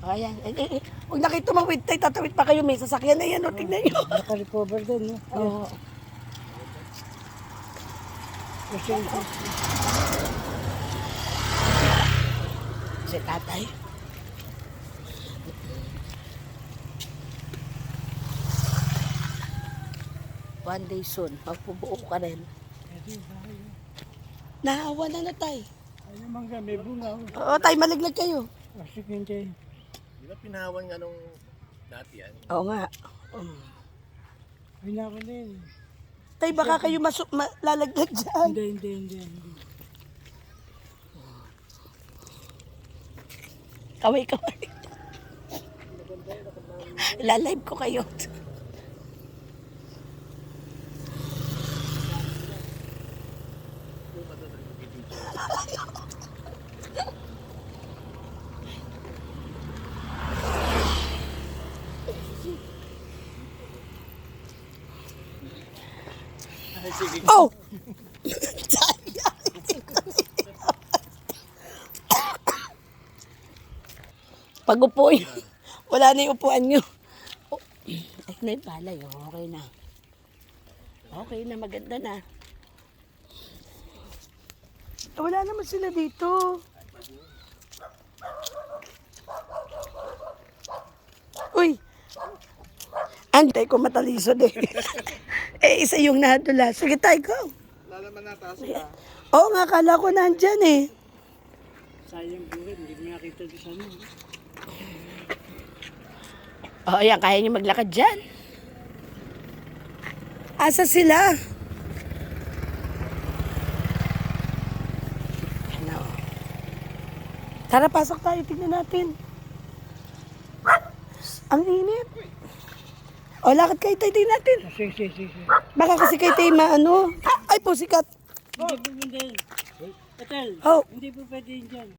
Ayan. Huwag na kayo tumawid tayo. Tatawid pa kayo. May sasakyan na yan. O, tignan nyo. Naka-recover din, no? Oo. Si tatay. One day soon, magpubuo ka rin. Nahawa na tay. Ayun mangga, may bunga. Oo, tay, maliglag kayo. Sige, hindi. Di ba pinahawan nga nung dati yan? Oo nga. Hinawa na yun. Tay, baka kayo malalaglag dyan. Hindi. Kaway. Ilalive ko kayo. Oh! Pag upo yun, wala na yung upuan nyo. Oh, ay, na yung palay. Oh, okay na. Okay na, maganda na. Wala naman sila dito. Uy! Antay ko matalisod eh. Isa yung nadula. Sige tayo, go. Lalaman na taas ka. Oo nga, kala ko nandyan eh. Sayang buwan, hindi mo nakita doon sa ano. Oo, yan, kaya niyo maglakad dyan. Asa sila? Ano? Tara, pasok tayo. Tignan natin. Ang init. O, lakad kayo tayo. Tignan natin. Sige. Baka kasi kayo tayo maano. Ay, pusikat. Hindi po pwede. Hotel, Oh. hindi po pwede yun dyan.